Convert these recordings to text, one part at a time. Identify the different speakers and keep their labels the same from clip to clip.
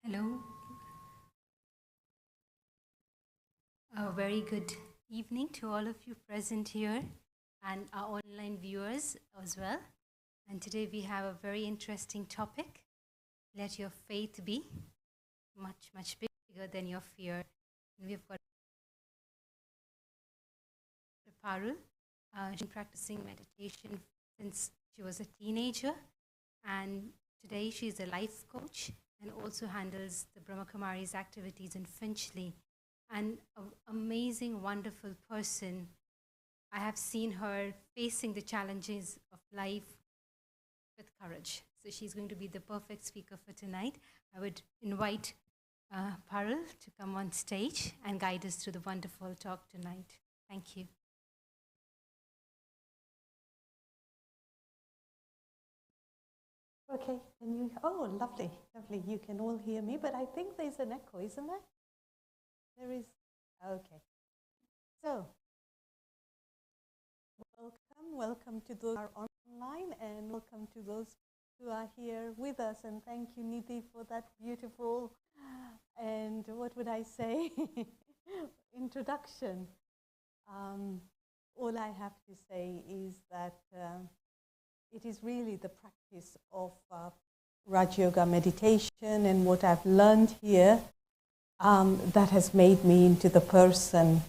Speaker 1: Hello, a very good evening to all of you present here and our online viewers as well. And today we have a very interesting topic. Let your faith be much, much bigger than your fear. And we've got Parul. She's been practicing meditation since she was a teenager. And today she's a life coach and also handles the Brahma Kumari's activities in Finchley. And an amazing, wonderful person. I have seen her facing the challenges of life with courage. So she's going to be the perfect speaker for tonight. I would invite Parul to come on stage and guide us through the wonderful talk tonight. Thank you.
Speaker 2: Okay, can you, oh, lovely, lovely. You can all hear me, but I think there's an echo, isn't there? There is, okay. So, welcome to those who are online, and welcome to those who are here with us. And thank you, Nidhi, for that beautiful, and what would I say, introduction. All I have to say is that it is really the practice of Raj Yoga meditation and what I've learned here that has made me into the person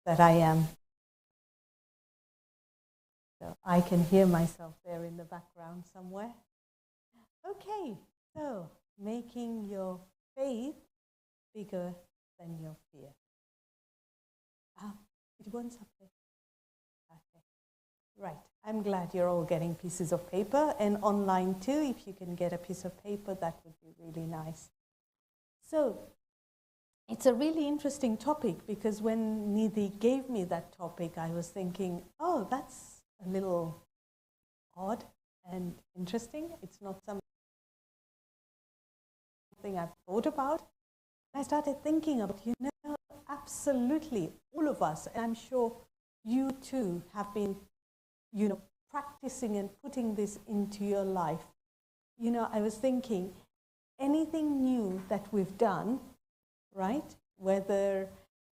Speaker 2: that I am. So I can hear myself there in the background somewhere. Okay, so making your faith bigger than your fear. It wants up there. Okay. Right, I'm glad you're all getting pieces of paper, and online too. If you can get a piece of paper, that would be really nice. So, it's a really interesting topic because when Nidhi gave me that topic, I was thinking, oh, that's a little odd and interesting. It's not something I've thought about. I started thinking about, absolutely, all of us, and I'm sure you too have been practicing and putting this into your life. I was thinking, anything new that we've done, right? Whether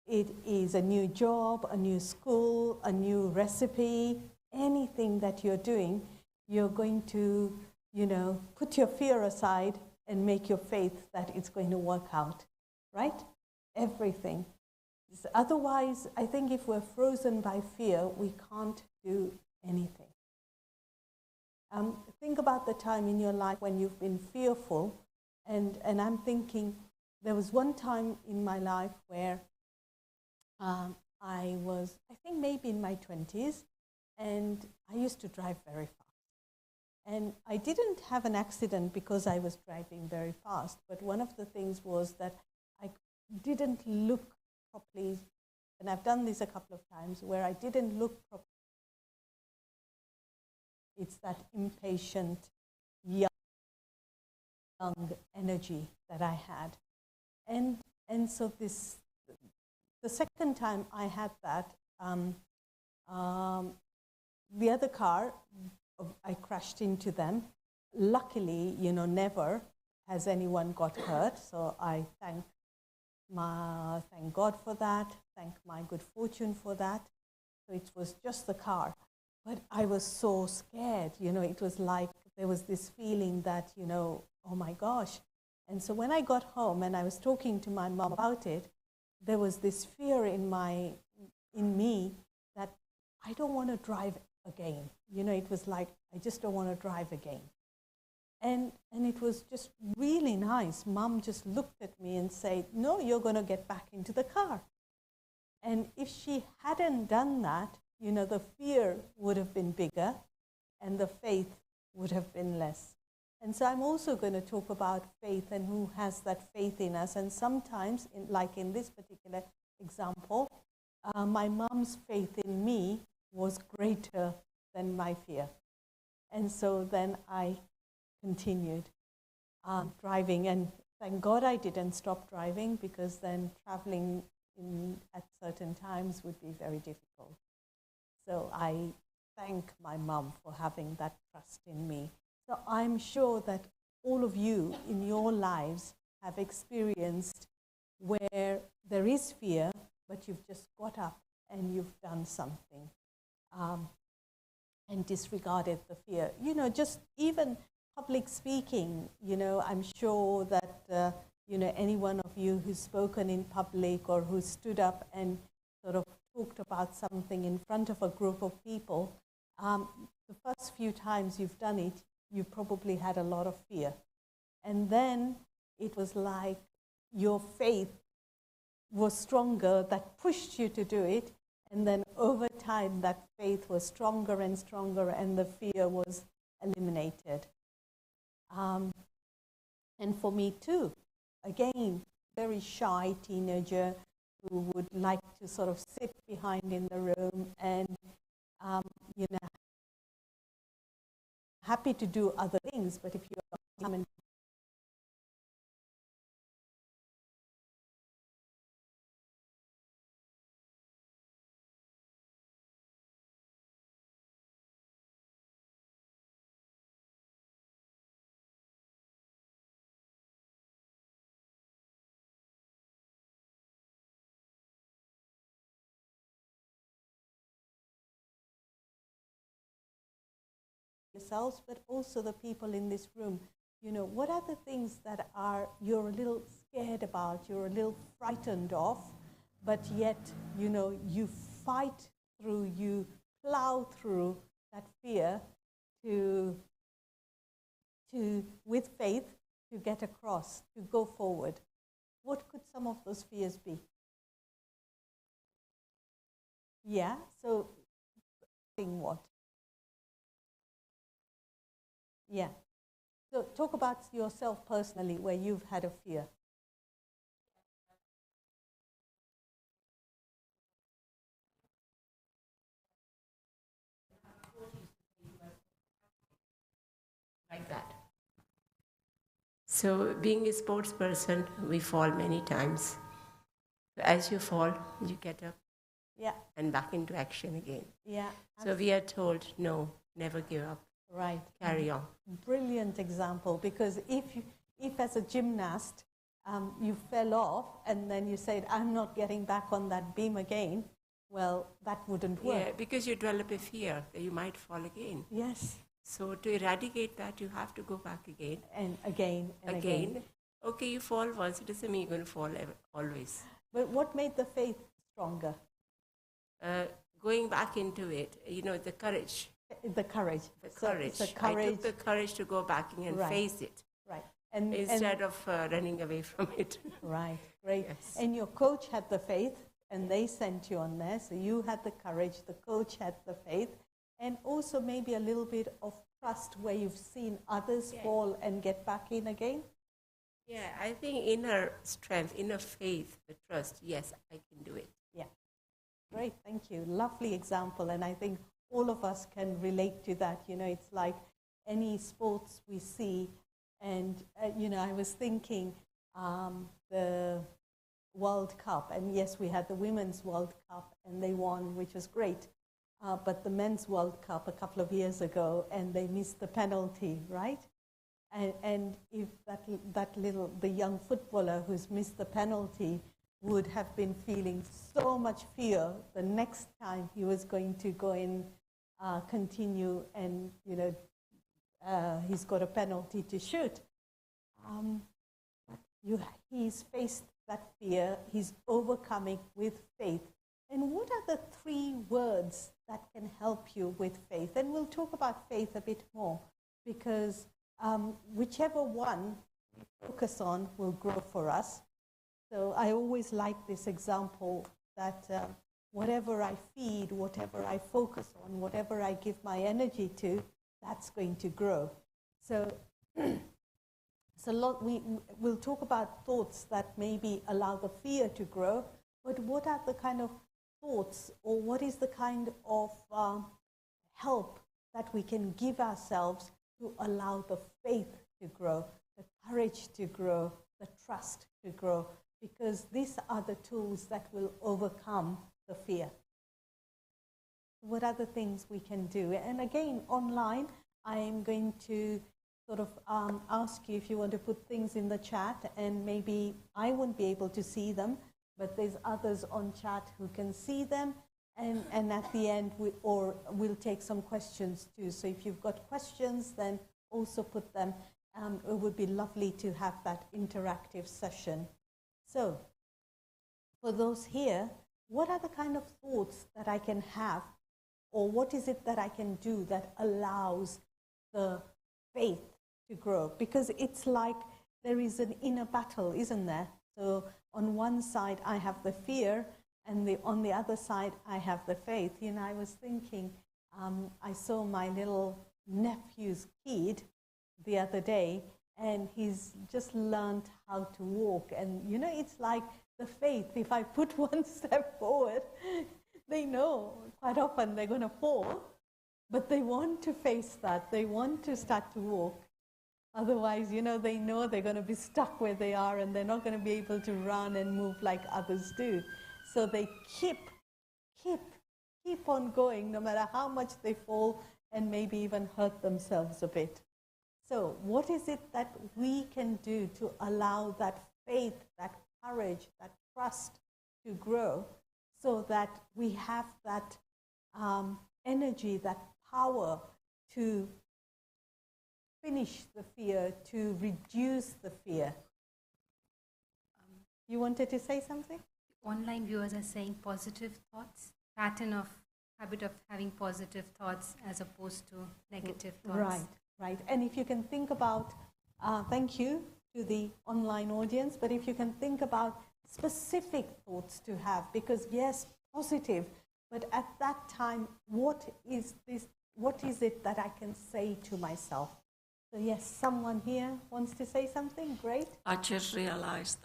Speaker 2: it is a new job, a new school, a new recipe, anything that you're doing, you're going to, put your fear aside and make your faith that it's going to work out, right? Everything. Otherwise, I think if we're frozen by fear, we can't do anything. Think about the time in your life when you've been fearful, and I'm thinking there was one time in my life where I was, I think maybe in my 20s, and I used to drive very fast. And I didn't have an accident because I was driving very fast, but one of the things was that I didn't look properly, and I've done this a couple of times, where I didn't look properly. It's that impatient, young energy that I had. And so the second time I had that, the other car, I crashed into them. Luckily, never has anyone got hurt. So I thank God for that. Thank my good fortune for that. So it was just the car. But I was so scared, it was like there was this feeling that, oh my gosh. And so when I got home and I was talking to my mom about it, there was this fear in me that I don't want to drive again. It was like, I just don't want to drive again. And it was just really nice. Mom just looked at me and said, no, you're going to get back into the car. And if she hadn't done that, the fear would have been bigger and the faith would have been less. And so I'm also going to talk about faith and who has that faith in us. And sometimes, like in this particular example, my mom's faith in me was greater than my fear. And so then I continued driving. And thank God I didn't stop driving, because then traveling at certain times would be very difficult. So I thank my mom for having that trust in me. So I'm sure that all of you in your lives have experienced where there is fear, but you've just got up and you've done something and disregarded the fear? You know, just even public speaking, you know, I'm sure that, you know, any one of you who's spoken in public or who stood up and sort of talked about something in front of a group of people, the first few times you've done it, you probably had a lot of fear. And then it was like your faith was stronger that pushed you to do it. And then over time, that faith was stronger and stronger, and the fear was eliminated. And for me too, again, very shy teenager who would like to sort of sit behind in the room and, you know, happy to do other things, but if you come and yourselves, but also the people in this room, you know, what are the things that are you're a little scared about, you're a little frightened of, but yet, you know, you fight through, you plow through that fear to with faith to get across, to go forward. What could some of those fears be? Yeah, so what? Yeah. So talk about yourself personally where you've had a fear.
Speaker 3: Like that. So being a sports person, we fall many times. As you fall, you get up
Speaker 2: Yeah.
Speaker 3: and back into action again.
Speaker 2: Yeah.
Speaker 3: So we are told, no, never give up.
Speaker 2: Right.
Speaker 3: Carry on.
Speaker 2: Brilliant example, because if as a gymnast you fell off and then you said, I'm not getting back on that beam again, well, that wouldn't work.
Speaker 3: Yeah, because you develop a fear that you might fall again.
Speaker 2: Yes.
Speaker 3: So to eradicate that, you have to go back again.
Speaker 2: And again and again.
Speaker 3: Okay, you fall once, it doesn't mean you're going to fall always.
Speaker 2: But what made the faith stronger?
Speaker 3: Going back into it, you know, the courage.
Speaker 2: The courage.
Speaker 3: The courage.
Speaker 2: So courage.
Speaker 3: I took the courage to go back and face it.
Speaker 2: Right.
Speaker 3: Instead of running away from it.
Speaker 2: Right. Great.
Speaker 3: Yes.
Speaker 2: And your coach had the faith, and they sent you on there. So you had the courage, the coach had the faith, and also maybe a little bit of trust where you've seen others fall and get back in again.
Speaker 3: Yeah, I think inner strength, inner faith, the trust, yes, I can do it.
Speaker 2: Yeah. Great, thank you. Lovely example, and I think all of us can relate to that. You know, it's like any sports we see, and, you know, I was thinking the World Cup, and yes, we had the Women's World Cup, and they won, which was great. But the Men's World Cup a couple of years ago, and they missed the penalty, right? And if the young footballer who's missed the penalty would have been feeling so much fear the next time he was going to go and continue, and, you know, he's got a penalty to shoot. He's faced that fear, he's overcoming with faith. And what are the 3 words that can help you with faith? And we'll talk about faith a bit more, because whichever one we focus on will grow for us. So I always like this example that whatever I feed, whatever I focus on, whatever I give my energy to, that's going to grow. So we'll talk about thoughts that maybe allow the fear to grow, but what are the kind of thoughts, or what is the kind of help that we can give ourselves to allow the faith to grow, the courage to grow, the trust to grow, because these are the tools that will overcome the fear. What are the things we can do? And again, online, I am going to sort of ask you if you want to put things in the chat, and maybe I won't be able to see them, but there's others on chat who can see them. And at the end, we'll take some questions too. So if you've got questions, then also put them. It would be lovely to have that interactive session. So for those here, what are the kind of thoughts that I can have, or what is it that I can do that allows the faith to grow? Because it's like there is an inner battle, isn't there? So on one side I have the fear, and on the other side I have the faith. You know, I was thinking, I saw my little nephew's kid the other day, and he's just learned how to walk. And you know, it's like the faith, if I put one step forward, they know quite often they're going to fall, but they want to face that. They want to start to walk. Otherwise, you know they're going to be stuck where they are, and they're not going to be able to run and move like others do. So they keep on going, no matter how much they fall and maybe even hurt themselves a bit. So what is it that we can do to allow that faith, that courage, that trust to grow, so that we have that energy, that power to finish the fear, to reduce the fear? You wanted to say something?
Speaker 1: Online viewers are saying positive thoughts, pattern of habit of having positive thoughts as opposed to negative thoughts.
Speaker 2: Right. And if you can think about, thank you to the online audience, but if you can think about specific thoughts to have, because yes, positive, but at that time, what is it that I can say to myself? So yes, someone here wants to say something. Great.
Speaker 4: I just realized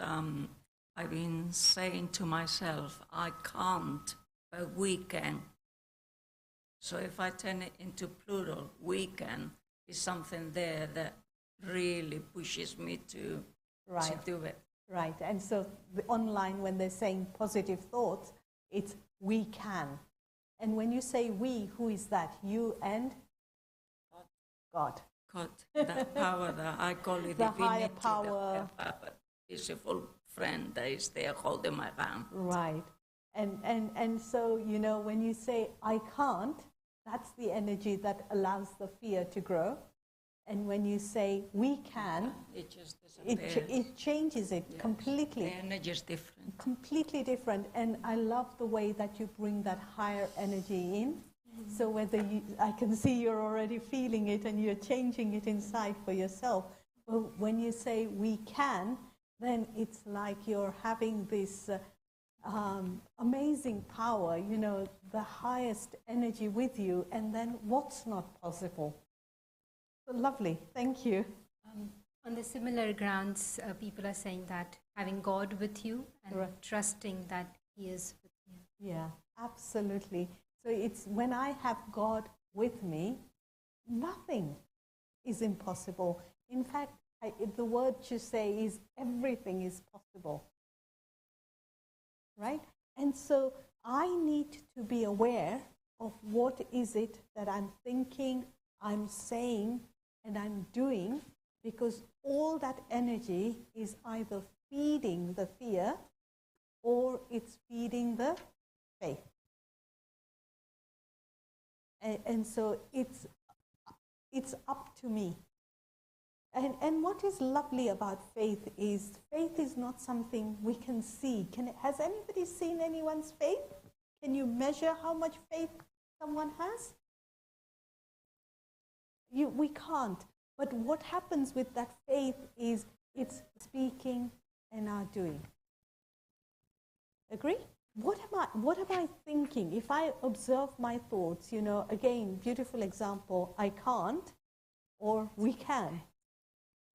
Speaker 4: I've been saying to myself, I can't, but we can. So if I turn it into plural, we can, is something there that really pushes me to do it.
Speaker 2: Right. And so online, when they're saying positive thoughts, it's we can. And when you say we, who is that? You and God.
Speaker 4: God, that power that I call it
Speaker 2: the
Speaker 4: divinity,
Speaker 2: higher power.
Speaker 4: The beautiful friend that is there holding my hand.
Speaker 2: Right. And so, you know, when you say I can't, that's the energy that allows the fear to grow. And when you say we can,
Speaker 4: it just disappears.
Speaker 2: It changes it completely.
Speaker 4: The energy is different.
Speaker 2: Completely different. And I love the way that you bring that higher energy in. So I can see you're already feeling it and you're changing it inside for yourself. But when you say we can, then it's like you're having this amazing power, you know, the highest energy with you, and then what's not possible? So lovely, thank you.
Speaker 1: On the similar grounds, people are saying that having God with you and trusting that He is with you.
Speaker 2: Yeah, absolutely. So it's when I have God with me, nothing is impossible. In fact, the word you say is everything is possible. Right? And so I need to be aware of what is it that I'm thinking, I'm saying, and I'm doing, because all that energy is either feeding the fear or it's feeding the faith. And so it's up to me. And what is lovely about faith is not something we can see. Has anybody seen anyone's faith? Can you measure how much faith someone has? We can't. But what happens with that faith is it's speaking and our doing. Agree? What am I thinking? If I observe my thoughts, you know, again, beautiful example, I can't or we can.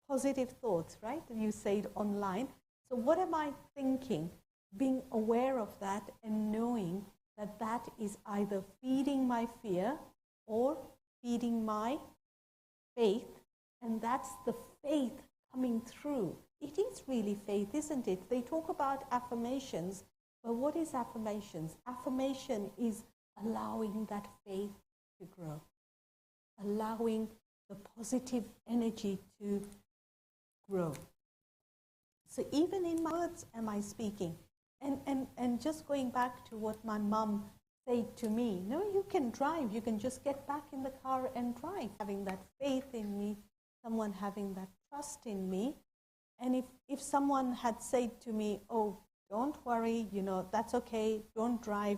Speaker 2: Positive thoughts, right? You say it online. So what am I thinking? Being aware of that and knowing that that is either feeding my fear or feeding my faith, and that's the faith coming through. It is really faith, isn't it? They talk about affirmations, but what is affirmations? Affirmation is allowing that faith to grow, allowing the positive energy to grow. So even in my words am I speaking. And just going back to what my mum said to me, no, you can drive, you can just get back in the car and drive. Having that faith in me, someone having that trust in me. And if someone had said to me, oh, don't worry, that's okay, don't drive,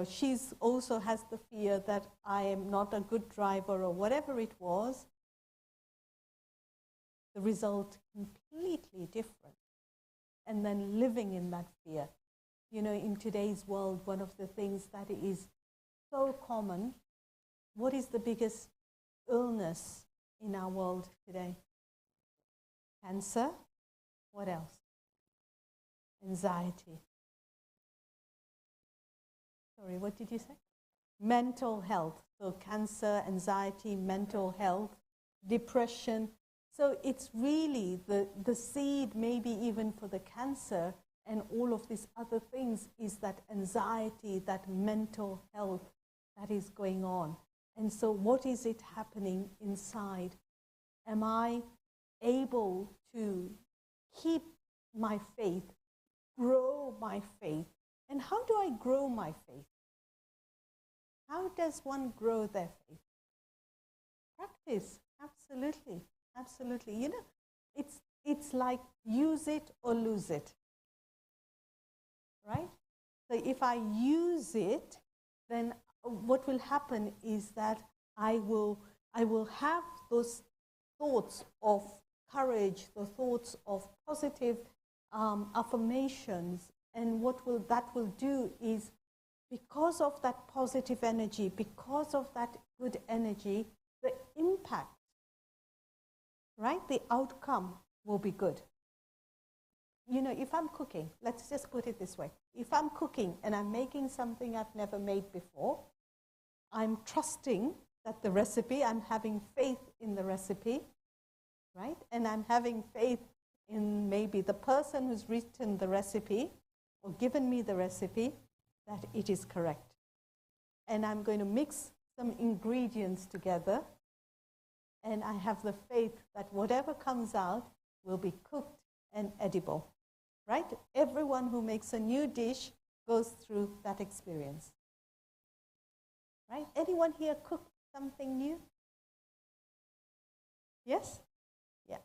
Speaker 2: she's also has the fear that I am not a good driver or whatever it was, the result completely different. And then living in that fear. In today's world, one of the things that is so common, what is the biggest illness in our world today? Cancer. What else? Anxiety. Sorry, what did you say? Mental health. So cancer, anxiety, mental health, depression. So it's really the seed, maybe even for the cancer and all of these other things, is that anxiety, that mental health that is going on. And so what is it happening inside? Am I able to keep my faith, grow my faith? And how do I grow my faith? How does one grow their faith? Practice, absolutely. Absolutely. It's like use it or lose it. Right? So if I use it, then what will happen is that I will have those thoughts of courage, the thoughts of positive affirmations. And what that will do is, because of that positive energy, because of that good energy, the impact, right? The outcome will be good. If I'm cooking, let's just put it this way. If I'm cooking and I'm making something I've never made before, I'm trusting that the recipe, I'm having faith in the recipe, right? And I'm having faith in maybe the person who's written the recipe or given me the recipe, that it is correct. And I'm going to mix some ingredients together, and I have the faith that whatever comes out will be cooked and edible, right? Everyone who makes a new dish goes through that experience, right? Anyone here cook something new? Yes? Yeah.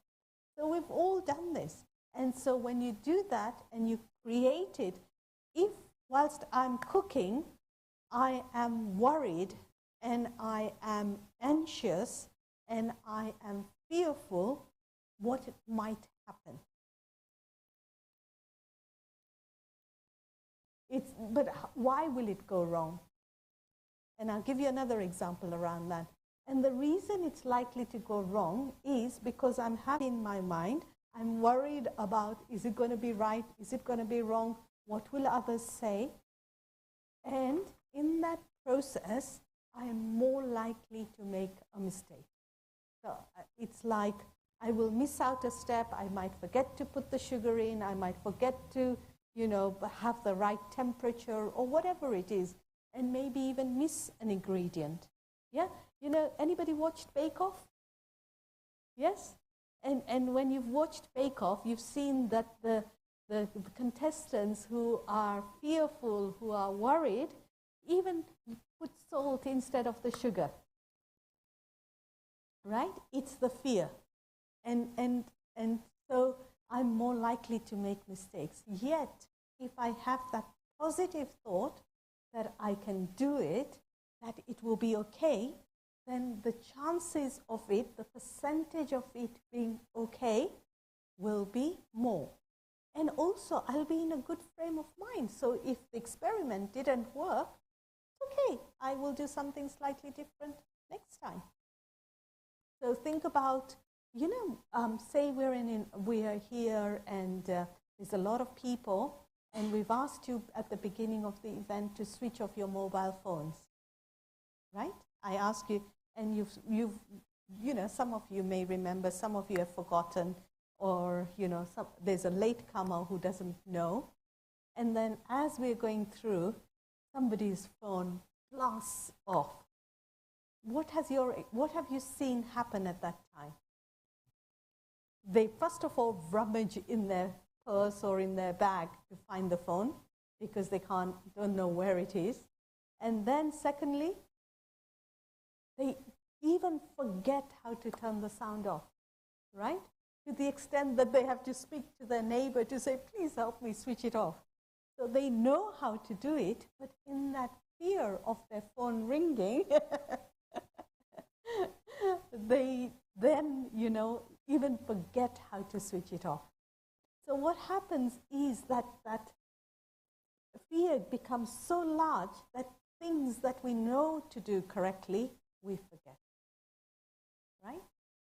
Speaker 2: So we've all done this. And so when you do that and you create it, if whilst I'm cooking, I am worried and I am anxious and I am fearful, what might happen? But why will it go wrong? And I'll give you another example around that. And the reason it's likely to go wrong is because I'm happy in my mind. I'm worried about, is it going to be right? Is it going to be wrong? What will others say? And in that process, I am more likely to make a mistake. So it's like I will miss out a step. I might forget to put the sugar in. I might forget to, have the right temperature or whatever it is, and maybe even miss an ingredient. Yeah? Anybody watched Bake Off? Yes? And when you've watched Bake Off, you've seen that the contestants who are fearful, who are worried, even put salt instead of the sugar. Right? It's the fear. And so I'm more likely to make mistakes. Yet, if I have that positive thought that I can do it, that it will be okay, then the chances of it, the percentage of it being okay, will be more. And also, I'll be in a good frame of mind. So if the experiment didn't work, okay, I will do something slightly different next time. So think about, say we are here and there's a lot of people, and we've asked you at the beginning of the event to switch off your mobile phones, right? I ask you, and you've some of you may remember, some of you have forgotten, or there's a latecomer who doesn't know. And then as we're going through, somebody's phone blasts off. what have you seen happen at that time? They first of all rummage in their purse or in their bag to find the phone because they don't know where it is. And then secondly, they even forget how to turn the sound off, right? To the extent that they have to speak to their neighbor to say, please help me switch it off. So they know how to do it, but in that fear of their phone ringing, they then, even forget how to switch it off. So what happens is that fear becomes so large that things that we know to do correctly, we forget, right?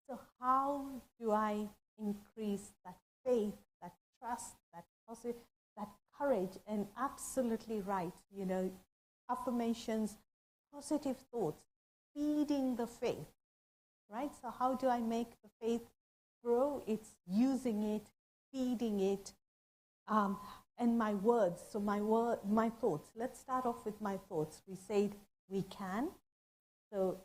Speaker 2: So how do I increase that faith, that trust, that positive, that courage? And absolutely right, affirmations, positive thoughts, feeding the faith, right? So how do I make the faith grow? It's using it, feeding it, and my words. So my thoughts. Let's start off with my thoughts. We said we can. So,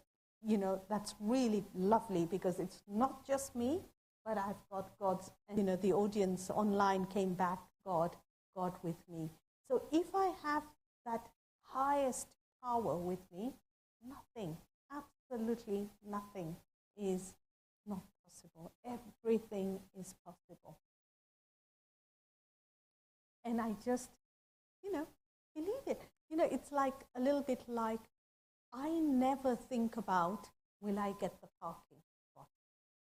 Speaker 2: that's really lovely because it's not just me, but I've got God's, the audience online came back, God with me. So if I have that highest power with me, nothing, absolutely nothing is not possible. Everything is possible. And I just, believe it. It's like a little bit like, I never think about, will I get the parking spot?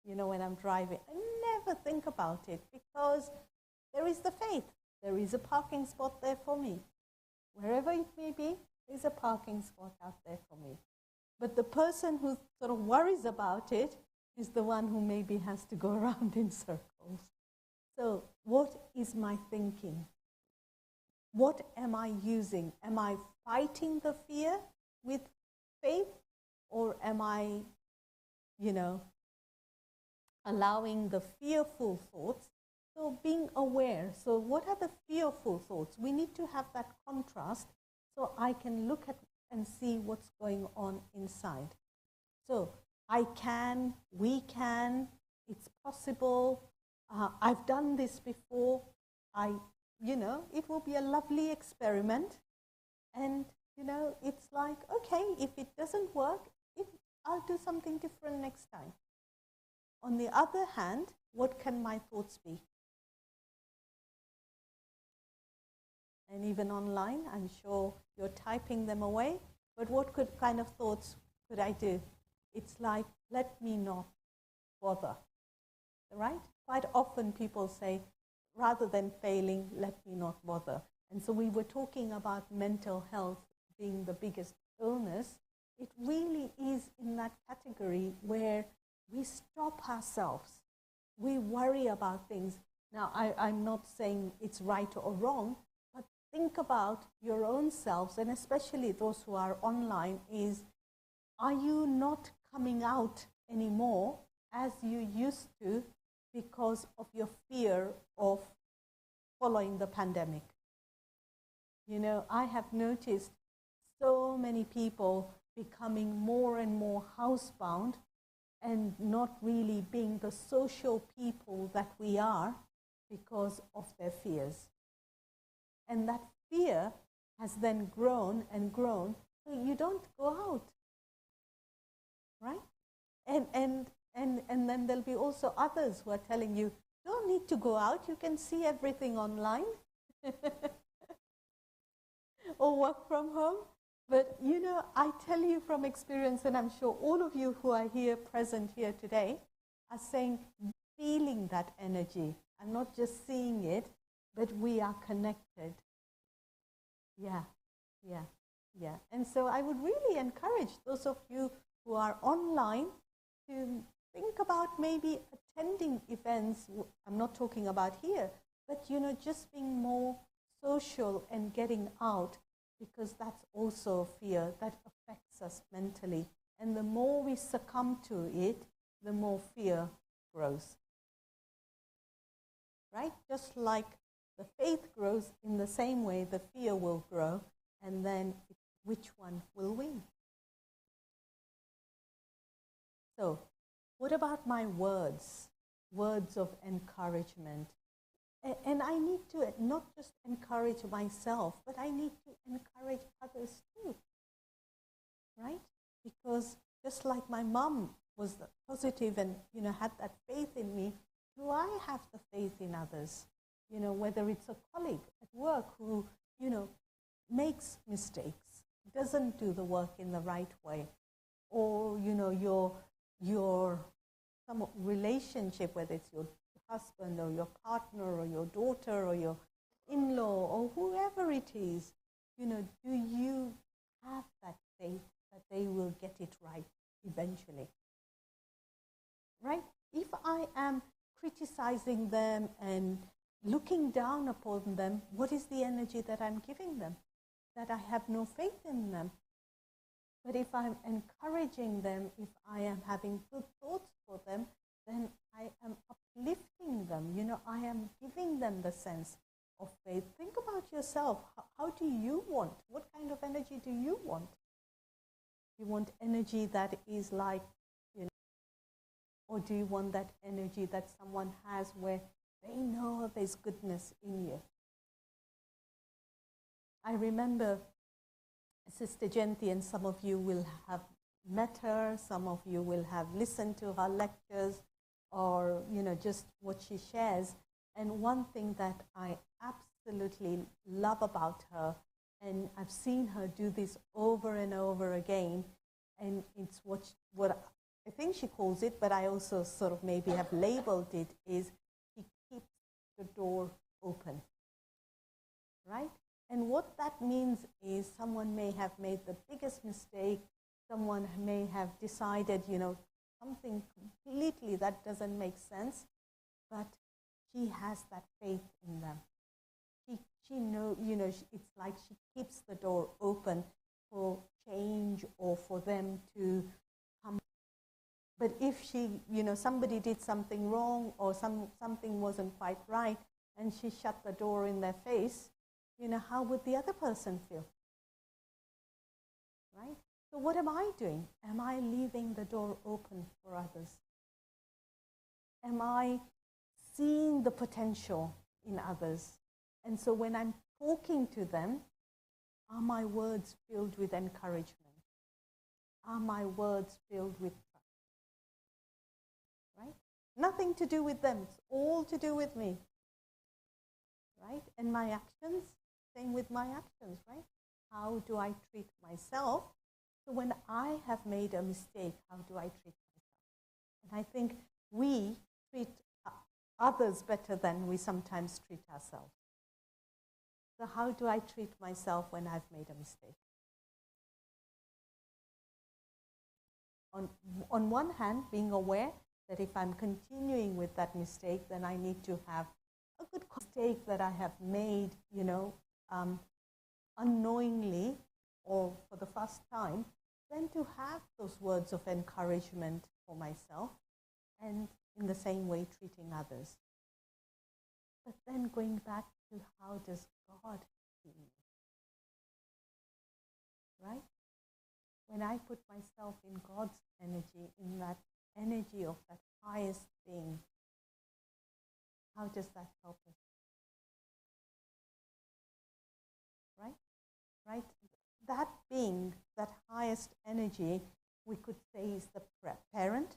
Speaker 2: When I'm driving, I never think about it because there is the faith. There is a parking spot there for me. Wherever it may be, there's a parking spot out there for me. But the person who sort of worries about it is the one who maybe has to go around in circles. So what is my thinking? What am I using? Am I fighting the fear with faith, or am I, allowing the fearful thoughts? So being aware. So what are the fearful thoughts? We need to have that contrast so I can look at and see what's going on inside. So I can, we can, it's possible. I've done this before. It will be a lovely experiment. And, it's like, okay, if it doesn't work, I'll do something different next time. On the other hand, what can my thoughts be? And even online, I'm sure you're typing them away. But what kind of thoughts could I do? It's like, let me not bother, right? Quite often people say, rather than failing, let me not bother. And so we were talking about mental health being the biggest illness. It really is in that category where we stop ourselves. We worry about things. Now, I'm not saying it's right or wrong, but think about your own selves, and especially those who are online, are you not coming out anymore as you used to because of your fear of following the pandemic? I have noticed so many people becoming more and more housebound and not really being the social people that we are because of their fears. And that fear has then grown and grown, so you don't go out, right? And then there'll be also others who are telling you, don't need to go out, you can see everything online or work from home. But I tell you from experience, and I'm sure all of you who are here present here today are saying, feeling that energy. I'm not just seeing it, but we are connected. Yeah. And so I would really encourage those of you who are online to think about maybe attending events. I'm not talking about here, but just being more social and getting out, because that's also fear that affects us mentally. And the more we succumb to it, the more fear grows. Right? Just like the faith grows, in the same way the fear will grow, and then which one will win? What about my words? Words of encouragement. And I need to not just encourage myself, but I need to encourage others too, right? Because just like my mom was positive and, had that faith in me, do I have the faith in others? Whether it's a colleague at work who, makes mistakes, doesn't do the work in the right way, or, your some relationship, whether it's your husband or your partner or your daughter or your in-law or whoever it is, do you have that faith that they will get it right eventually? Right? If I am criticizing them and looking down upon them, what is the energy that I'm giving them? That I have no faith in them. But if I'm encouraging them, if I am having good thoughts for them, then I am uplifting them. I am giving them the sense of faith. Think about yourself. How do you want? What kind of energy do you want? You want energy that is like, or do you want that energy that someone has where they know there's goodness in you? I remember Sister Jayanti, and some of you will have met her, some of you will have listened to her lectures, or just what she shares. And one thing that I absolutely love about her, and I've seen her do this over and over again, and it's what I think she calls it, but I also sort of maybe have labeled it, is she keeps the door open, right? And what that means is someone may have made the biggest mistake, someone may have decided, something completely that doesn't make sense, but she has that faith in them. She knows, it's like she keeps the door open for change or for them to come. But if she, somebody did something wrong or something wasn't quite right and she shut the door in their face, how would the other person feel? Right? So what am I doing? Am I leaving the door open for others? Am I seeing the potential in others? And so when I'm talking to them, are my words filled with encouragement? Are my words filled with trust? Right? Nothing to do with them. It's all to do with me. Right? And my actions, same with my actions, right? How do I treat myself? So when I have made a mistake, how do I treat myself? And I think we treat others better than we sometimes treat ourselves. So how do I treat myself when I've made a mistake? On one hand, being aware that if I'm continuing with that mistake, then I need to have a good mistake that I have made, unknowingly or for the first time, then to have those words of encouragement for myself, and in the same way treating others. But then going back to how does God see me? Right? When I put myself in God's energy, in that energy of that highest being, how does that help us? Right? Right? That being, that highest energy, we could say is the parent.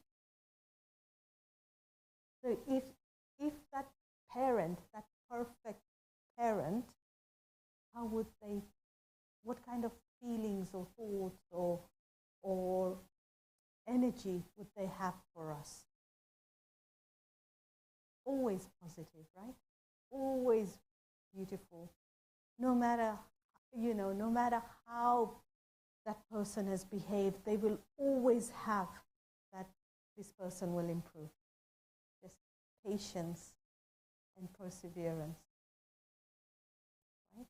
Speaker 2: So if that parent, that perfect parent, how would they, what kind of feelings or thoughts or energy would they have for us? Always positive, right? Always beautiful. No matter how that person has behaved, they will always have that this person will improve. Just patience and perseverance. Right?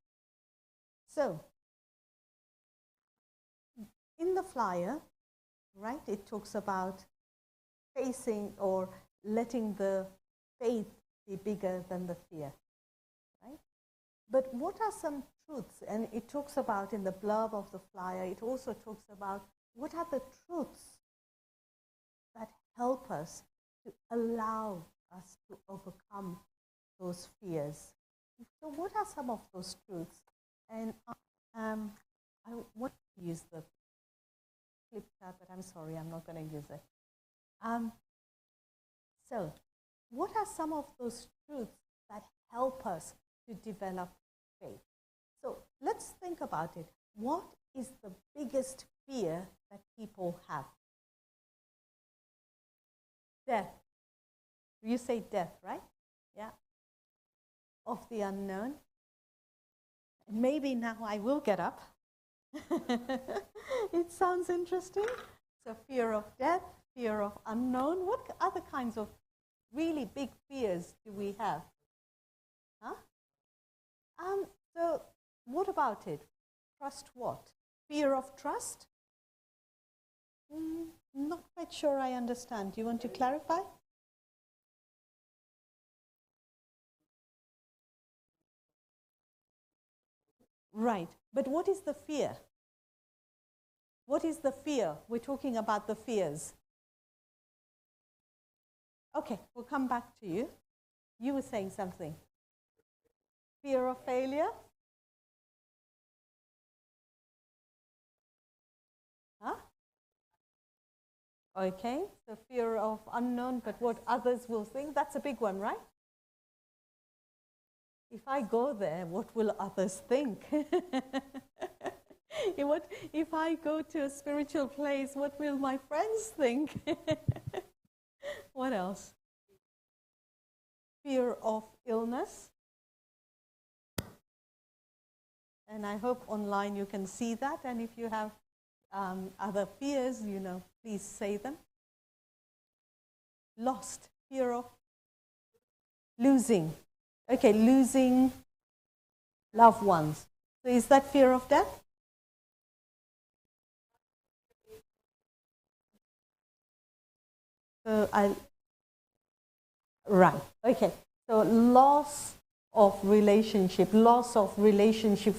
Speaker 2: So, in the flyer, right, it talks about facing or letting the faith be bigger than the fear. Right? But what are some truths? And it talks about in the blurb of the flyer, it also talks about what are the truths that help us to allow us to overcome those fears. So what are some of those truths? And I want to use the flip chart, but I'm sorry, I'm not going to use it. So what are some of those truths that help us to develop faith? So let's think about it. What is the biggest fear that people have? Death. You say death, right? Yeah. Of the unknown. Maybe now I will get up. It sounds interesting. So fear of death, fear of unknown. What other kinds of really big fears do we have? Huh? So what about it? Trust what? Fear of trust? Not quite sure I understand. Do you want to clarify? Right. But what is the fear? What is the fear? We're talking about the fears. Okay, we'll come back to you. You were saying something. Fear of failure? Huh? Okay, so fear of unknown, but what others will think, that's a big one, right? If I go there, what will others think? If I go to a spiritual place, what will my friends think? What else? Fear of illness. And I hope online you can see that. And if you have other fears, please say them. Lost. Fear of losing. Okay, losing loved ones. So is that fear of death? So right, okay. So loss of relationship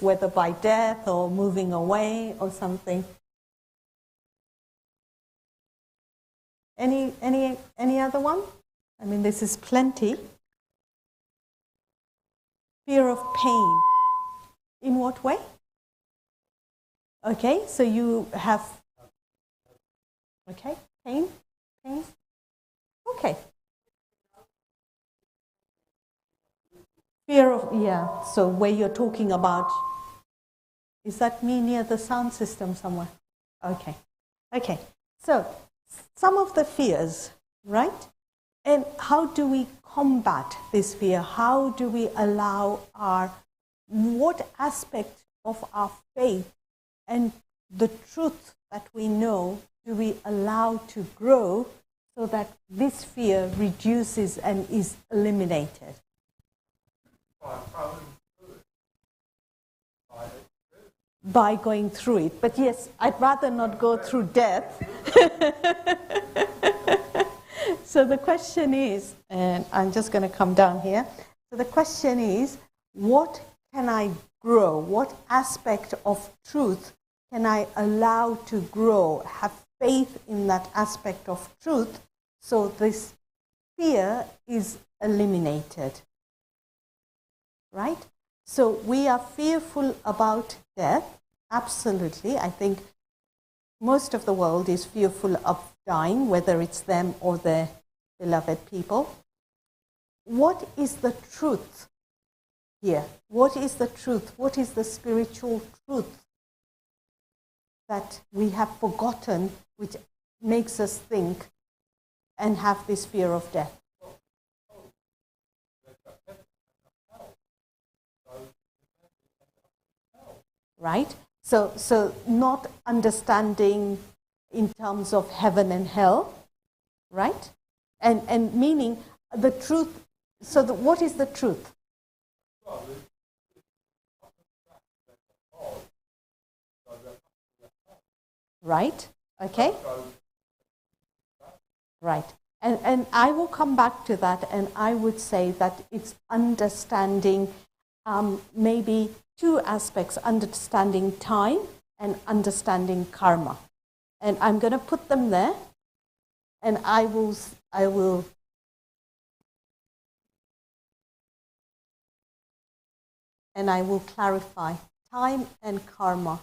Speaker 2: whether by death or moving away or something. Any other one? I mean, this is plenty. Fear of pain. In what way? Okay, so you have, okay, pain. Okay. Fear of, yeah, so where you're talking about, is that me near the sound system somewhere? Okay. So some of the fears, right? And how do we combat this fear? How do we allow what aspect of our faith and the truth that we know do we allow to grow so that this fear reduces and is eliminated? By going through it. But yes, I'd rather not go through death. So the question is, and I'm just going to come down here. So the question is, what can I grow? What aspect of truth can I allow to grow? Have faith in that aspect of truth so this fear is eliminated. Right? So we are fearful about death. Absolutely. I think most of the world is fearful of dying, whether it's them or their beloved people. What is the truth here? What is the truth? What is the spiritual truth that we have forgotten, which makes us think and have this fear of death? Right? So not understanding in terms of heaven and hell, right? And meaning the truth. So what is the truth? Right? Okay? Right. And I will come back to that, and I would say that it's understanding maybe two aspects, understanding time and understanding karma. And I'm going to put them there. And I will clarify time and karma.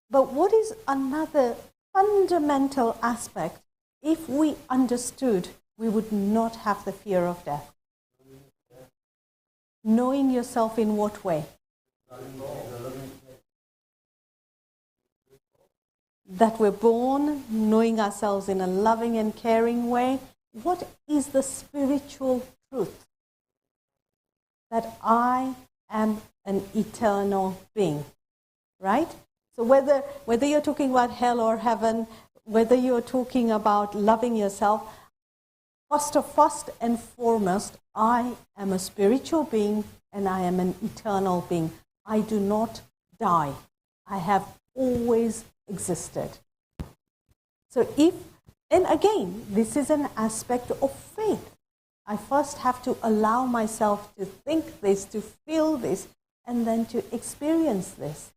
Speaker 2: But what is another fundamental aspect? If we understood, we would not have the fear of death. Knowing yourself in what way? That we're born, knowing ourselves in a loving and caring way. What is the spiritual truth? That I am an eternal being, right? So whether you're talking about hell or heaven, whether you're talking about loving yourself, first and foremost, I am a spiritual being and I am an eternal being. I do not die. I have always existed. So and again, this is an aspect of faith. I first have to allow myself to think this, to feel this, and then to experience this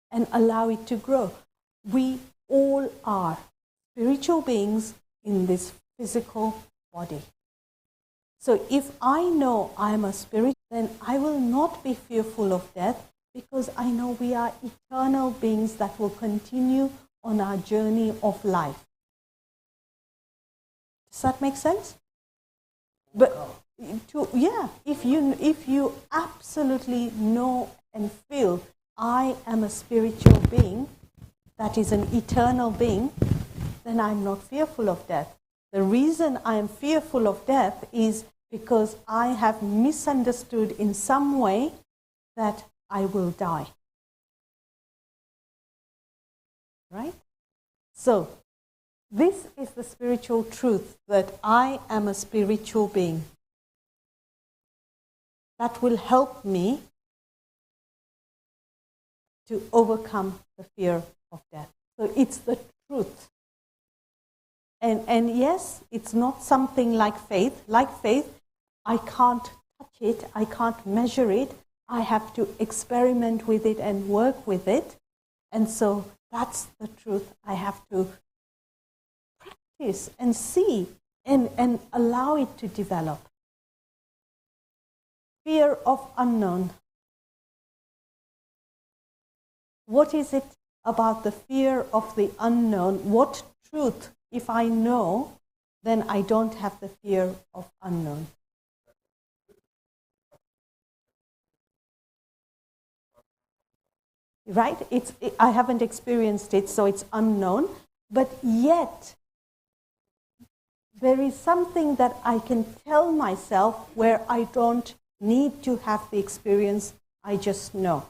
Speaker 2: and allow it to grow. We all are spiritual beings in this physical body. So if I know I am a spirit, then I will not be fearful of death, because I know we are eternal beings that will continue on our journey of life. Does that make sense? But if you absolutely know and feel I am a spiritual being, that is an eternal being, then I'm not fearful of death. The reason I am fearful of death is because I have misunderstood in some way that I will die. Right? So, this is the spiritual truth, that I am a spiritual being. That will help me to overcome the fear of death. So it's the truth. And yes, it's not something like faith. Like faith, I can't touch it, I can't measure it. I have to experiment with it and work with it. And so that's the truth. I have to practice and see and allow it to develop. Fear of unknown. What is it about the fear of the unknown? What truth, if I know, then I don't have the fear of unknown? Right? I haven't experienced it, so it's unknown. But yet, there is something that I can tell myself where I don't need to have the experience, I just know.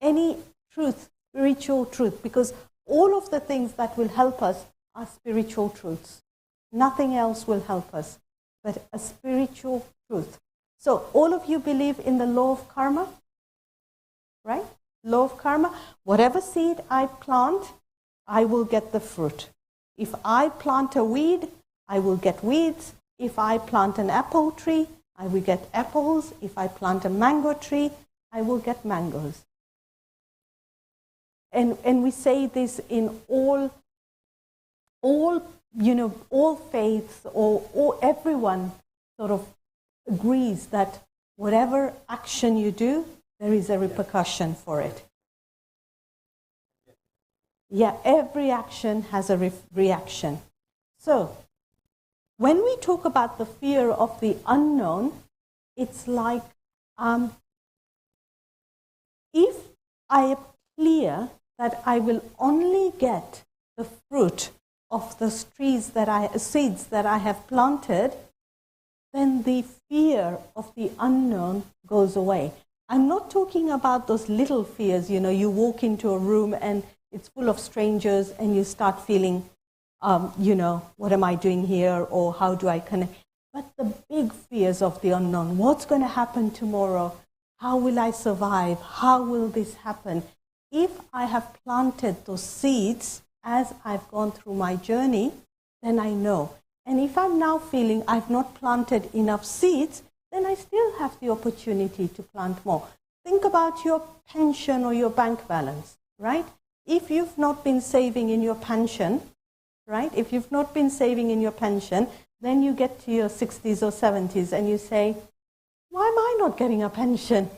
Speaker 2: Any truth, spiritual truth, because all of the things that will help us are spiritual truths. Nothing else will help us but a spiritual truth. So, all of you believe in the law of karma? Right? Law of karma. Whatever seed I plant, I will get the fruit. If I plant a weed, I will get weeds. If I plant an apple tree, I will get apples. If I plant a mango tree, I will get mangoes. And we say this in all faiths, or everyone sort of agrees that whatever action you do, there is a repercussion for it. Yeah, every action has a reaction. So, when we talk about the fear of the unknown, it's like if I am clear that I will only get the fruit of the seeds that I have planted, then the fear of the unknown goes away. I'm not talking about those little fears, you walk into a room and it's full of strangers and you start feeling, what am I doing here, or how do I connect? But the big fears of the unknown, what's going to happen tomorrow? How will I survive? How will this happen? If I have planted those seeds as I've gone through my journey, then I know. And if I'm now feeling I've not planted enough seeds, then I still have the opportunity to plant more. Think about your pension or your bank balance, right? If you've not been saving in your pension, right? If you've not been saving in your pension, then you get to your 60s or 70s and you say, why am I not getting a pension?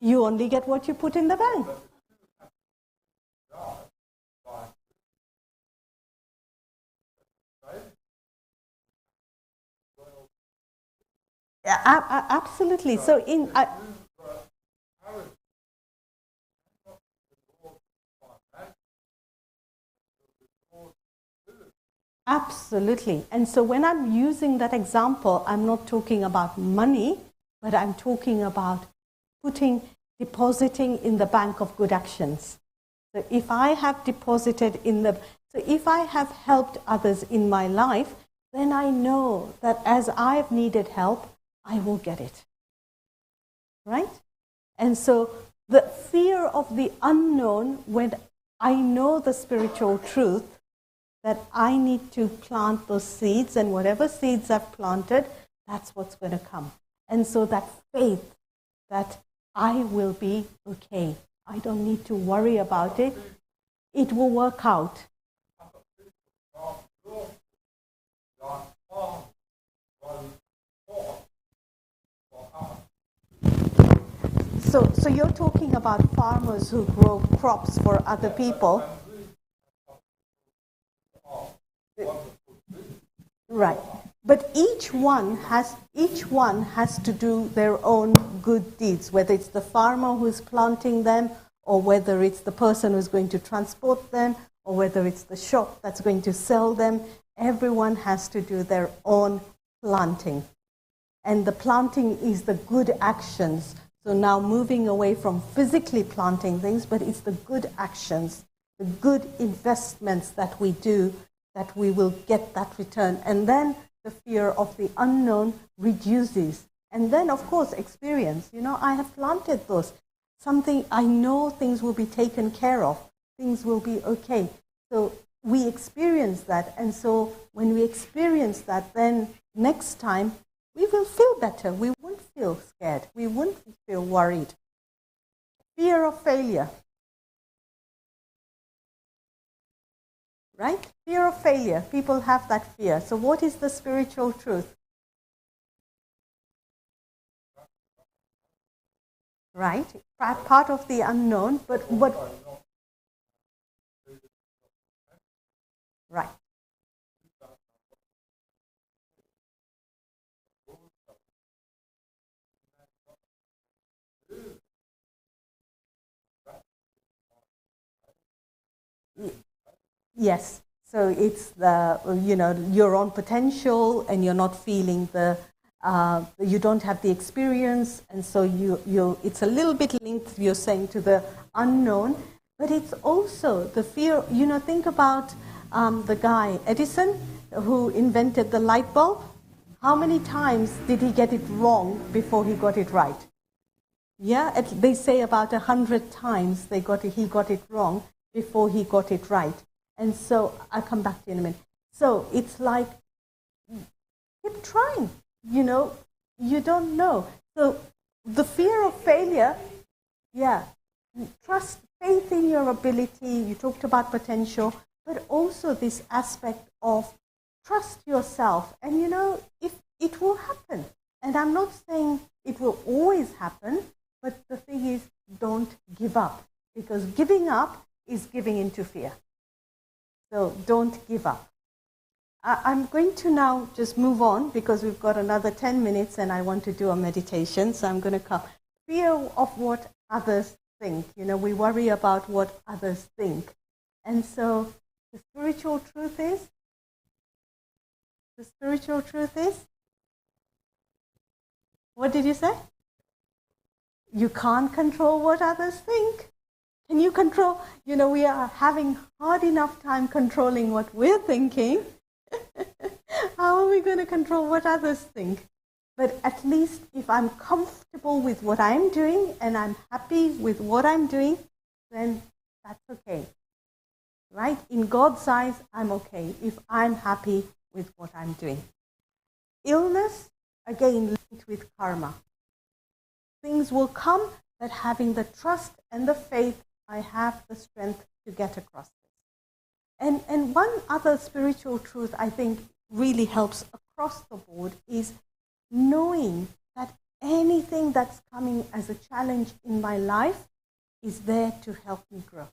Speaker 2: You only get what you put in the bank. Yeah, absolutely. So absolutely. And so when I'm using that example, I'm not talking about money, but I'm talking about depositing in the bank of good actions. So if I have so if I have helped others in my life, then I know that as I've needed help, I will get it. Right? And so the fear of the unknown, when I know the spiritual truth, that I need to plant those seeds, and whatever seeds I've planted, that's what's going to come. And so that faith that I will be okay. I don't need to worry about it. It will work out. So you're talking about farmers who grow crops for other people. Right. But each one has to do their own good deeds, whether it's the farmer who's planting them, or whether it's the person who's going to transport them, or whether it's the shop that's going to sell them. Everyone has to do their own planting. And the planting is the good actions. So now moving away from physically planting things, but it's the good actions, the good investments that we do, that we will get that return. And then the fear of the unknown reduces. And then, of course, experience. I have planted those. I know things will be taken care of. Things will be okay. So we experience that. And so when we experience that, then next time we will feel better. We won't feel scared. We won't feel worried. Fear of failure. Right? Fear of failure. People have that fear. So what is the spiritual truth? Right? Part of the unknown, but right. Yes. So it's your own potential, and you're not feeling you don't have the experience, and so it's a little bit linked, you're saying, to the unknown, but it's also the fear. Think about the guy Edison, who invented the light bulb. How many times did he get it wrong before he got it right? Yeah, they say about 100 times he got it wrong before he got it right. And so I'll come back to you in a minute. So it's like, keep trying. You don't know. So the fear of failure, trust, faith in your ability. You talked about potential, but also this aspect of trust yourself. And if it will happen. And I'm not saying it will always happen, but the thing is, don't give up, because giving up is giving into fear. So don't give up. I'm going to now just move on, because we've got another 10 minutes and I want to do a meditation. So I'm going to come. Fear of what others think. We worry about what others think. And so the spiritual truth is, what did you say? You can't control what others think. Can you control? We are having hard enough time controlling what we're thinking. How are we going to control what others think? But at least if I'm comfortable with what I'm doing and I'm happy with what I'm doing, then that's okay. Right? In God's eyes, I'm okay if I'm happy with what I'm doing. Illness, again, linked with karma. Things will come, but having the trust and the faith, I have the strength to get across this. And one other spiritual truth I think really helps across the board is knowing that anything that's coming as a challenge in my life is there to help me grow.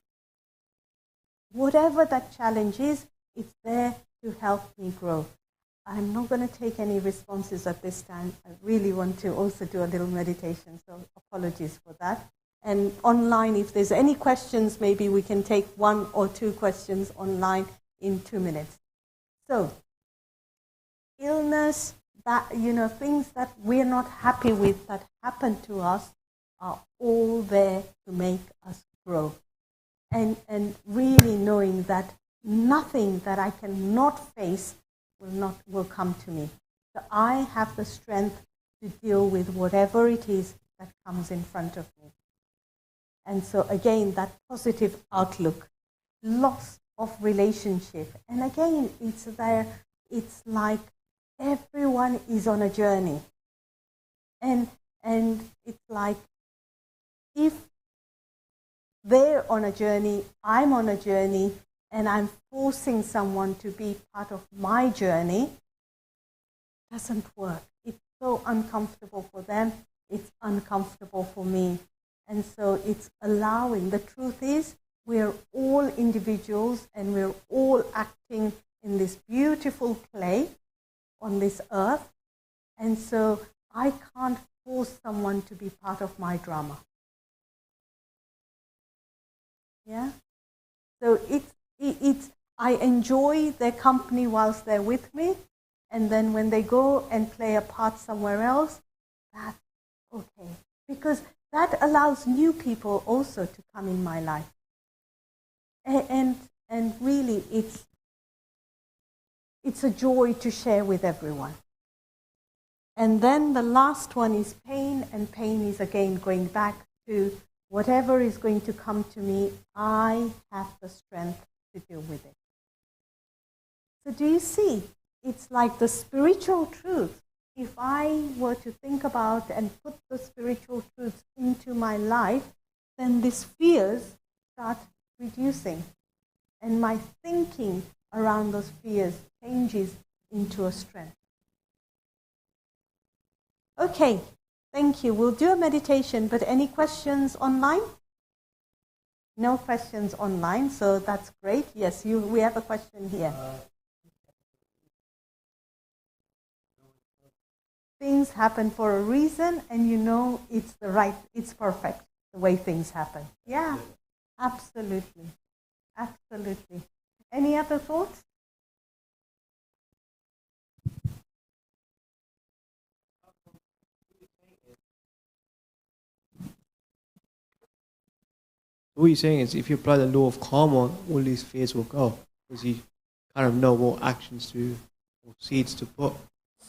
Speaker 2: Whatever that challenge is, it's there to help me grow. I'm not going to take any responses at this time. I really want to also do a little meditation, so apologies for that. And online, if there's any questions, maybe we can take 1 or 2 questions online in 2 minutes. So, illness, that, things that we're not happy with that happen to us are all there to make us grow. And really knowing that nothing that I cannot face will come to me. So I have the strength to deal with whatever it is that comes in front of me. And so again, that positive outlook, loss of relationship. And again, it's like everyone is on a journey. And it's like if they're on a journey, I'm on a journey, and I'm forcing someone to be part of my journey, doesn't work. It's so uncomfortable for them. It's uncomfortable for me. And so it's allowing. The truth is, we're all individuals and we're all acting in this beautiful play on this earth. And so I can't force someone to be part of my drama. Yeah? So I enjoy their company whilst they're with me, and then when they go and play a part somewhere else, that's okay. Because that allows new people also to come in my life. And really it's a joy to share with everyone. And then the last one is pain, and pain is again going back to whatever is going to come to me, I have the strength to deal with it. So do you see? It's like the spiritual truth. If I were to think about and put the spiritual truths into my life, then these fears start reducing. And my thinking around those fears changes into a strength. Okay, thank you. We'll do a meditation, but any questions online? No questions online, so that's great. Yes, we have a question here. Things happen for a reason, and it's perfect, the way things happen. Yeah, absolutely. Absolutely. Any other thoughts?
Speaker 5: What you're saying is if you apply the law of karma, all these fears will go, because you kind of know what actions to, or seeds to put.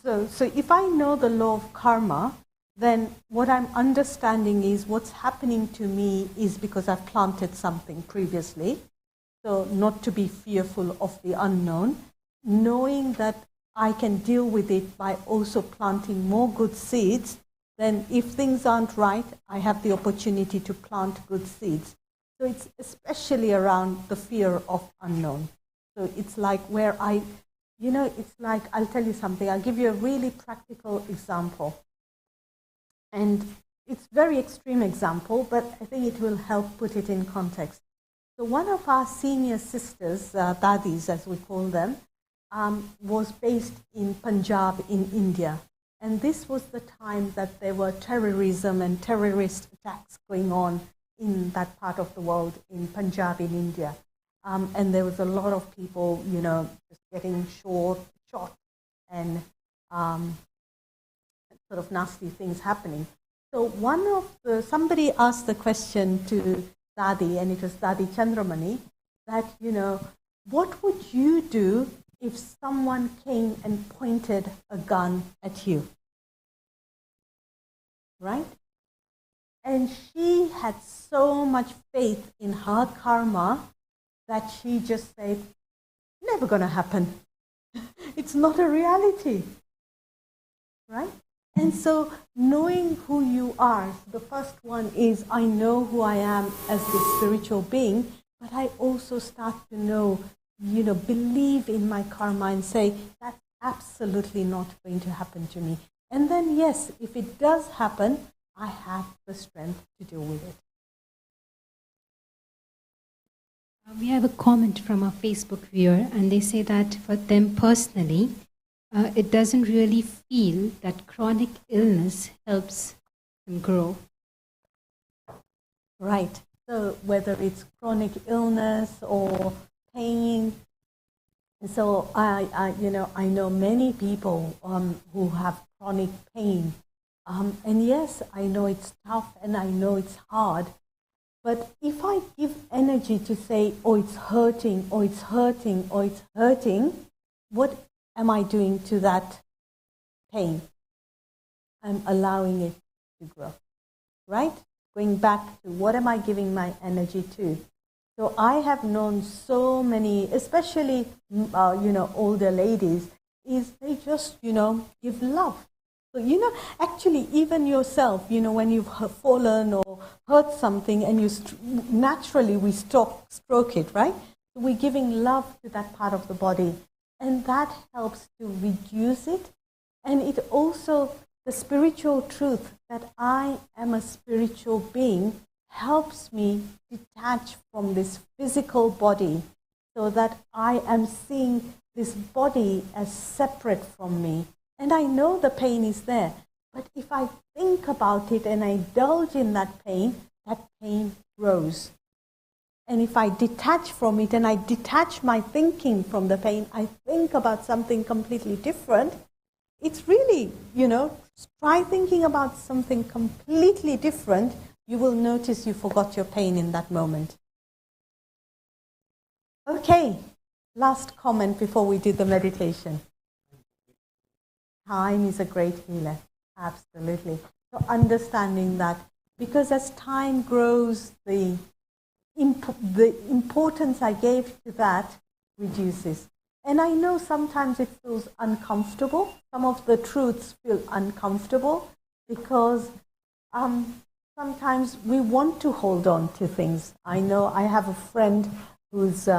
Speaker 2: So if I know the law of karma, then what I'm understanding is what's happening to me is because I've planted something previously. So not to be fearful of the unknown, knowing that I can deal with it by also planting more good seeds, then if things aren't right, I have the opportunity to plant good seeds. So it's especially around the fear of unknown. So it's like where it's like, I'll tell you something, I'll give you a really practical example. And it's a very extreme example, but I think it will help put it in context. So one of our senior sisters, dadis as we call them, was based in Punjab in India. And this was the time that there were terrorism and terrorist attacks going on in that part of the world, in Punjab in India. And there was a lot of people, just getting shot and sort of nasty things happening. So somebody asked the question to Dadi, and it was Dadi Chandramani, that, what would you do if someone came and pointed a gun at you? Right? And she had so much faith in her karma that she just said, never going to happen. It's not a reality. Right? And so knowing who you are, the first one is I know who I am as the spiritual being, but I also start to know, believe in my karma and say, that's absolutely not going to happen to me. And then, yes, if it does happen, I have the strength to deal with it.
Speaker 1: We have a comment from a Facebook viewer, and they say that for them personally, it doesn't really feel that chronic illness helps them grow.
Speaker 2: Right. So whether it's chronic illness or pain, so I know many people who have chronic pain, and yes, I know it's tough and I know it's hard. But if I give energy to say, oh, it's hurting, or it's hurting, or it's hurting, what am I doing to that pain? I'm allowing it to grow, right? Going back to what am I giving my energy to? So I have known so many, especially, older ladies, is they just, give love. So, actually, even yourself, when you've fallen or hurt something and naturally we stroke it, right? We're giving love to that part of the body. And that helps to reduce it. And it also, the spiritual truth that I am a spiritual being helps me detach from this physical body so that I am seeing this body as separate from me. And I know the pain is there, but if I think about it and I indulge in that pain grows. And if I detach from it and I detach my thinking from the pain, I think about something completely different. It's really, try thinking about something completely different. You will notice you forgot your pain in that moment. Okay, last comment before we do the meditation. Time is a great healer, absolutely. So understanding that, because as time grows, the importance I gave to that reduces. And I know sometimes it feels uncomfortable. Some of the truths feel uncomfortable because sometimes we want to hold on to things. I know I have a friend whose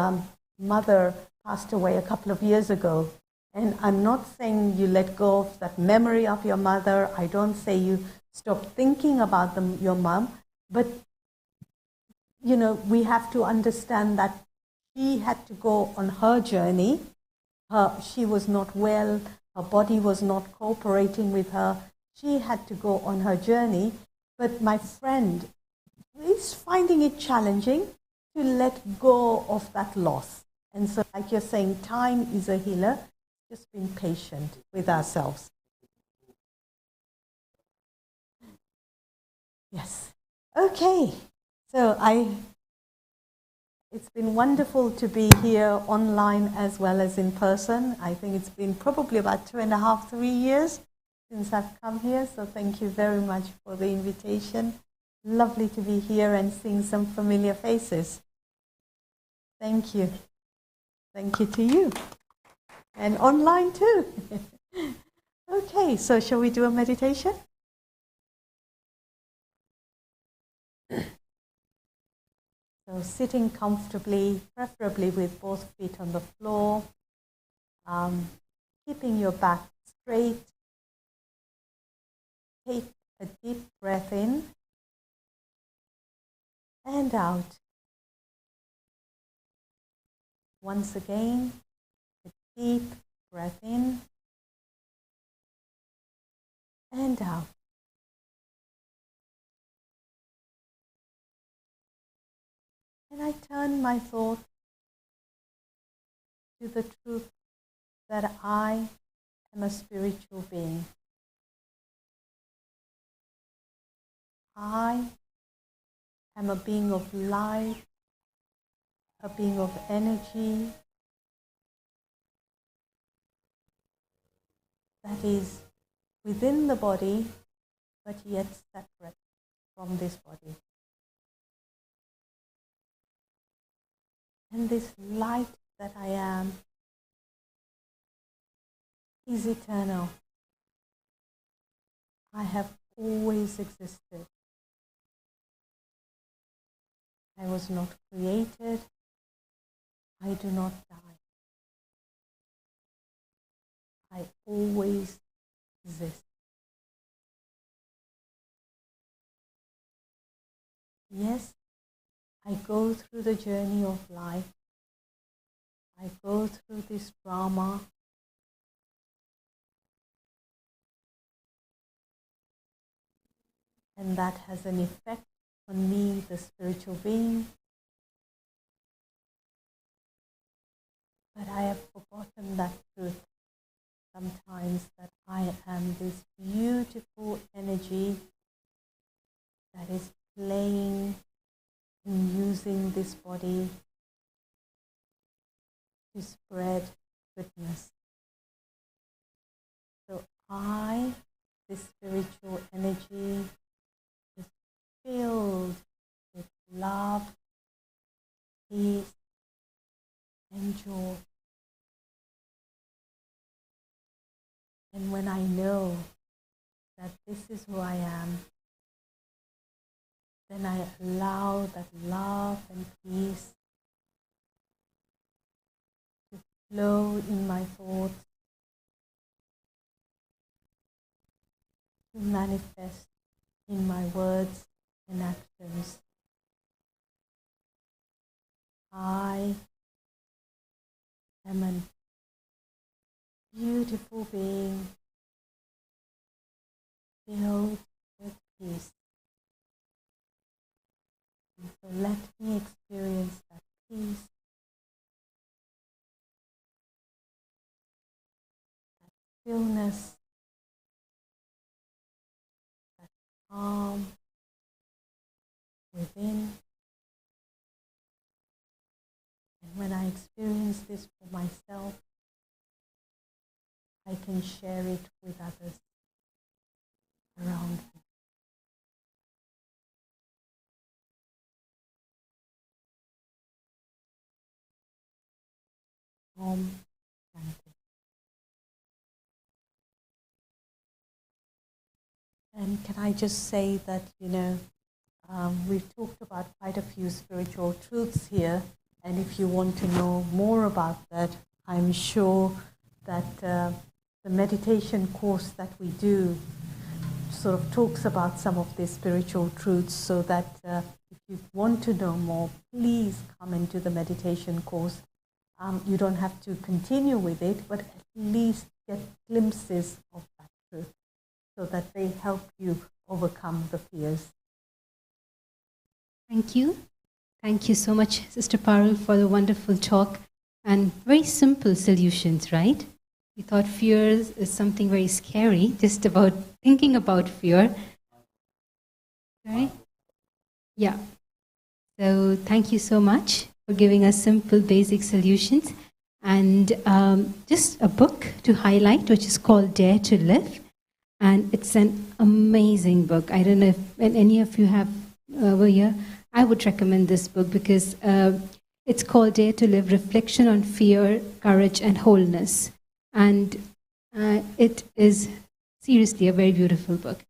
Speaker 2: mother passed away a couple of years ago. And I'm not saying you let go of that memory of your mother. I don't say you stop thinking about your mom. But, we have to understand that she had to go on her journey. She was not well. Her body was not cooperating with her. She had to go on her journey. But my friend is finding it challenging to let go of that loss. And so, like you're saying, time is a healer. Just being patient with ourselves. Yes. Okay. So it's been wonderful to be here online as well as in person. I think it's been probably about 2.5, 3 years since I've come here. So thank you very much for the invitation. Lovely to be here and seeing some familiar faces. Thank you. Thank you to you. And online too. Okay, so shall we do a meditation? So sitting comfortably, preferably with both feet on the floor, keeping your back straight. Take a deep breath in and out. Once again, a deep breath in and out. And I turn my thoughts to the truth that I am a spiritual being. I am a being of light, a being of energy that is within the body, but yet separate from this body. And this light that I am is eternal. I have always existed. I was not created. I do not die. I always exist. Yes, I go through the journey of life. I go through this drama. And that has an effect on me, the spiritual being. But I have forgotten that truth sometimes, that I am this beautiful energy that is playing and using this body to spread goodness. So I, this spiritual energy, is filled with love, peace, and joy. And when I know that this is who I am, then I allow that love and peace to flow in my thoughts, to manifest in my words and actions. I am a beautiful being filled with peace. And so let me experience that peace, that stillness, that calm within. And when I experience this for myself, I can share it with others around me. Om Shanti. And can I just say that, we've talked about quite a few spiritual truths here, and if you want to know more about that, I'm sure that the meditation course that we do sort of talks about some of these spiritual truths, so that if you want to know more, please come into the meditation course. You don't have to continue with it, but at least get glimpses of that truth, so that they help you overcome the fears.
Speaker 1: Thank you. Thank you so much, Sister Parul, for the wonderful talk and very simple solutions, right? We thought fear is something very scary, just about thinking about fear. Right? Yeah. So thank you so much for giving us simple, basic solutions. And just a book to highlight, which is called Dare to Live. And it's an amazing book. I don't know if any of you have over here. I would recommend this book because it's called Dare to Live, Reflection on Fear, Courage, and Wholeness. And it is seriously a very beautiful book.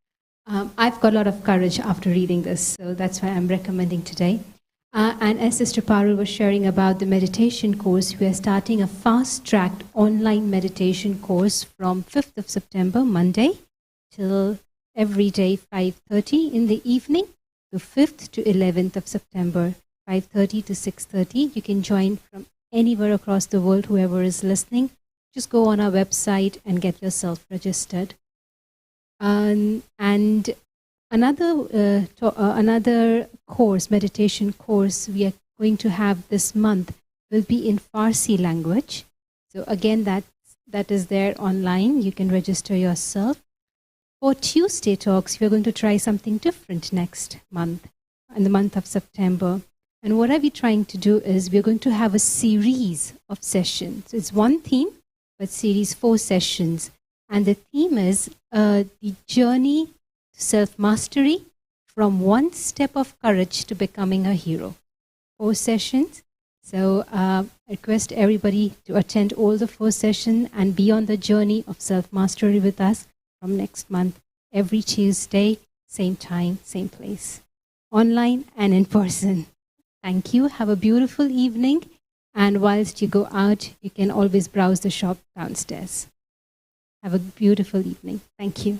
Speaker 1: I've got a lot of courage after reading this, so that's why I'm recommending today. And as Sister Parul was sharing about the meditation course, we are starting a fast-tracked online meditation course from 5th of September, Monday, till every day 5:30 in the evening, to 5th to 11th of September, 5:30 to 6:30. You can join from anywhere across the world, whoever is listening. Just go on our website and get yourself registered. And another course, meditation course, we are going to have this month will be in Farsi language. So again, that is there online. You can register yourself. For Tuesday talks, we're going to try something different next month, in the month of September. And what are we trying to do is we're going to have a series of sessions. So it's one theme, but series 4 sessions. And the theme is the journey to self-mastery from one step of courage to becoming a hero. 4 sessions. So I request everybody to attend all the 4 sessions and be on the journey of self-mastery with us from next month. every Tuesday, same time, same place, online and in person. Thank you. Have a beautiful evening. And whilst you go out, you can always browse the shop downstairs. Have a beautiful evening. Thank you.